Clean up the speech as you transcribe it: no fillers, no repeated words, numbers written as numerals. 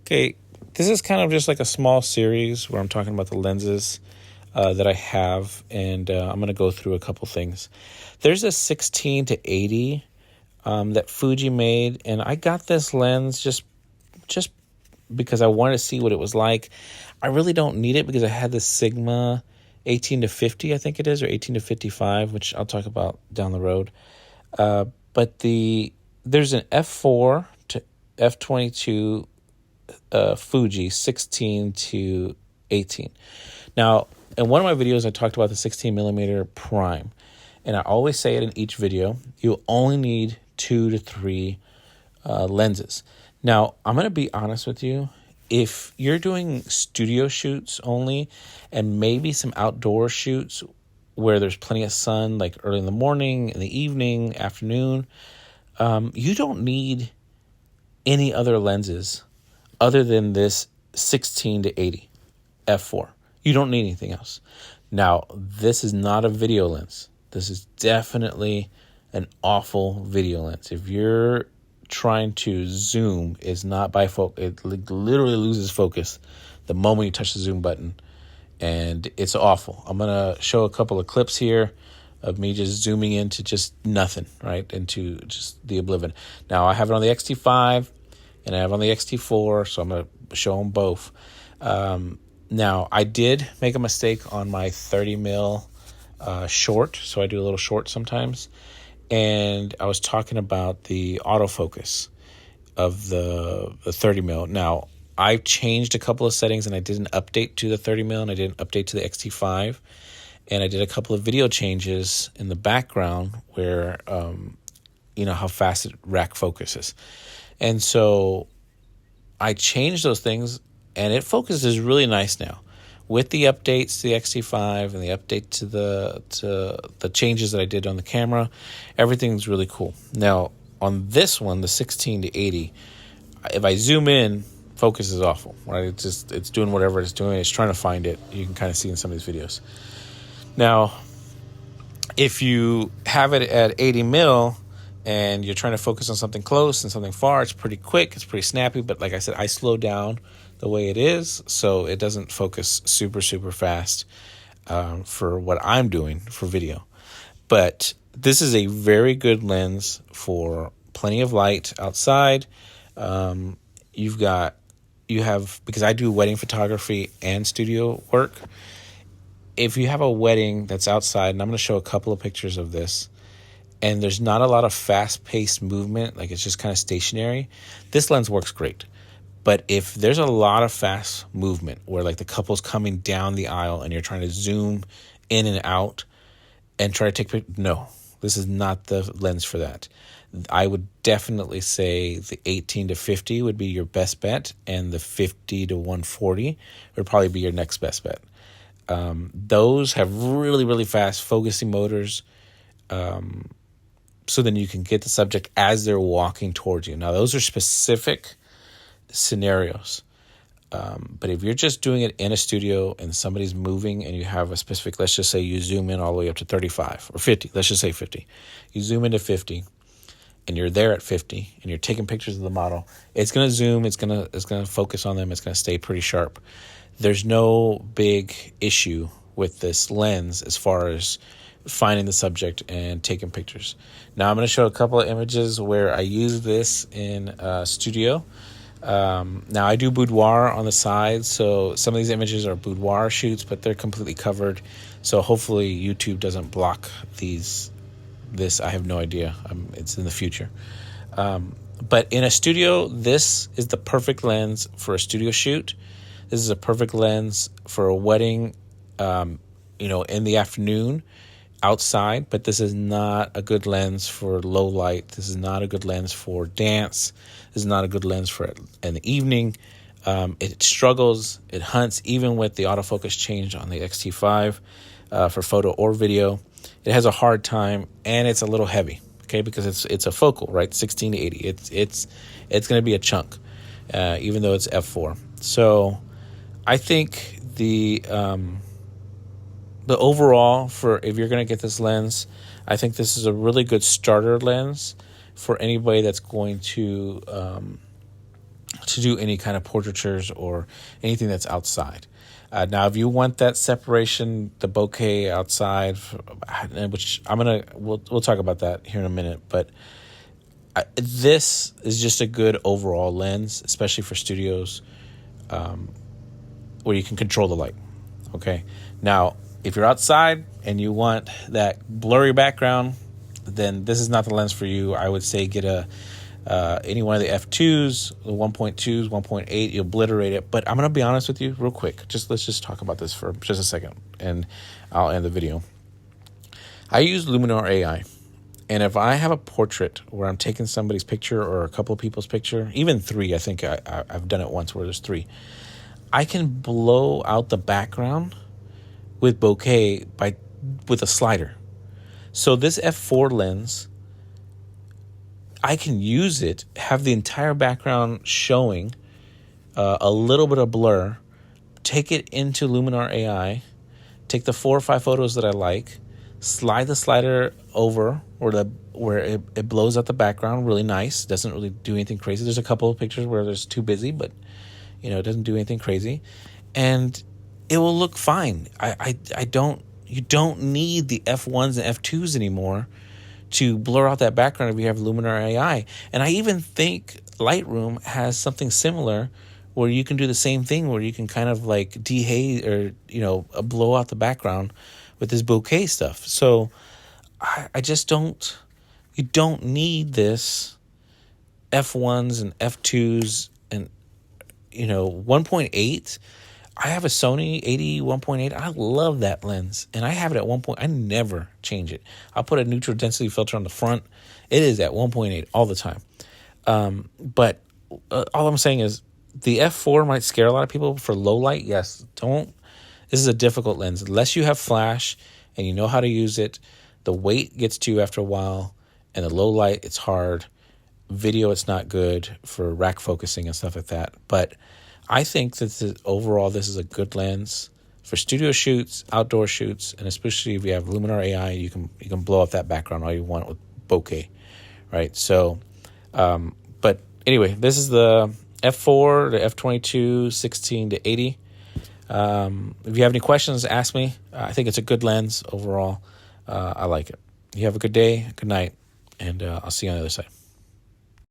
Okay, this is kind of just like a small series where I'm talking about the lenses that I have, and I'm going to go through a couple things. There's a 16 to 80 that Fuji made, and I got this lens just because I wanted to see what it was like. I really don't need it because I had this Sigma 18 to 50, I think it is, or 18 to 55, which I'll talk about down the road. But there's an f4 to f22 Fuji 16 to 18. Now, in one of my videos, I talked about the 16 millimeter prime, and I always say it in each video. You only need 2 to 3 lenses. Now, I'm going to be honest with you. If you're doing studio shoots only, and maybe some outdoor shoots where there's plenty of sun, like early in the morning, in the evening, afternoon, you don't need any other lenses other than this 16 to 80 f4. You don't need anything else. Now, this is not a video lens. This is definitely an awful video lens. If you're trying to zoom, is not bifocal. It literally loses focus the moment you touch the zoom button, and it's awful. I'm going to show a couple of clips here of me just zooming into just nothing, right? Into just the oblivion. Now, I have it on the X-T5 and I have it on the X-T4, so I'm going to show them both. Now, I did make a mistake on my 30 mil short, so I do a little short sometimes. And I was talking about the autofocus of the 30 mil. Now, I've changed a couple of settings, and I did an update to the 30 mil, and I did an update to the X-T5. And I did a couple of video changes in the background where, how fast it rack focuses. And so I changed those things, and it focuses really nice now. With the updates to the X-T5 and the update to the changes that I did on the camera, everything's really cool. Now, on this one, the 16 to 80, if I zoom in, focus is awful, right? It's doing whatever it's doing. It's trying to find it. You can kind of see in some of these videos. Now, if you have it at 80 mil and you're trying to focus on something close and something far, it's pretty quick. It's pretty snappy. But like I said, I slow down the way it is, so it doesn't focus super, super fast for what I'm doing for video. But this is a very good lens for plenty of light outside. You have, because I do wedding photography and studio work. If you have a wedding that's outside, and I'm going to show a couple of pictures of this, and there's not a lot of fast-paced movement, like it's just kind of stationary, this lens works great. But if there's a lot of fast movement where like the couple's coming down the aisle and you're trying to zoom in and out and try to take pictures, no, this is not the lens for that. I would definitely say the 18 to 50 would be your best bet, and the 50 to 140 would probably be your next best bet. Those have really, really fast focusing motors, so then you can get the subject as they're walking towards you. Now, those are specific scenarios, but if you're just doing it in a studio and somebody's moving and you have a specific, let's just say you zoom in all the way up to 35 or 50, let's just say 50. You zoom into 50 and you're there at 50 and you're taking pictures of the model, it's going to zoom, it's going to focus on them, it's going to stay pretty sharp. There's no big issue with this lens as far as finding the subject and taking pictures. Now, I'm going to show a couple of images where I use this in studio. Now, I do boudoir on the side, so some of these images are boudoir shoots, but they're completely covered. So hopefully YouTube doesn't block this. I have no idea. It's in the future. But in a studio, this is the perfect lens for a studio shoot. This is a perfect lens for a wedding, in the afternoon outside, but this is not a good lens for low light. This is not a good lens for dance. This is not a good lens for in the evening. It struggles, it hunts, even with the autofocus change on the X-T5 for photo or video. It has a hard time, and it's a little heavy, okay, because it's a focal, right, 16 to 80. It's going to be a chunk, even though it's f4. So I think the overall, for if you're going to get this lens, I think this is a really good starter lens for anybody that's going to to do any kind of portraitures or anything that's outside. Now, if you want that separation, the bokeh outside, which we'll talk about that here in a minute, but this is just a good overall lens, especially for studios where you can control the light. Okay. Now, if you're outside and you want that blurry background, then this is not the lens for you. I would say get any one of the f2s, the 1.2s, 1.8, you obliterate it. But I'm going to be honest with you real quick. Let's just talk about this for just a second, and I'll end the video. I use Luminar AI. And if I have a portrait where I'm taking somebody's picture or a couple of people's picture, even three, I think I've done it once where there's three, I can blow out the background with bokeh with a slider. So this f4 lens, I can use it, have the entire background showing, a little bit of blur, take it into Luminar AI, take the 4 or 5 photos that I like, slide the slider over where it blows out the background really nice. Doesn't really do anything crazy. There's a couple of pictures where there's too busy, but it doesn't do anything crazy, and it will look fine. You don't need the F1s and F2s anymore to blur out that background if you have Luminar AI. And I even think Lightroom has something similar where you can do the same thing, where you can kind of like dehaze or blow out the background with this bokeh stuff. So I just don't. You don't need this F1s and F2s and 1.8. I have a Sony 80 1.8. I love that lens, and I have it at 1. I never change it. I'll put a neutral density filter on the front. It is at 1.8 all the time. But all I'm saying is the f4 might scare a lot of people for low light. Yes, don't. This is a difficult lens. Unless you have flash and you know how to use it, the weight gets to you after a while, and the low light, it's hard. Video, it's not good for rack focusing and stuff like that. But I think that overall, this is a good lens for studio shoots, outdoor shoots, and especially if you have Luminar AI, you can blow up that background all you want with bokeh, right? So, but anyway, this is the f4, the f22, 16 to 80. If you have any questions, ask me. I think it's a good lens overall. I like it. You have a good day, good night, and I'll see you on the other side.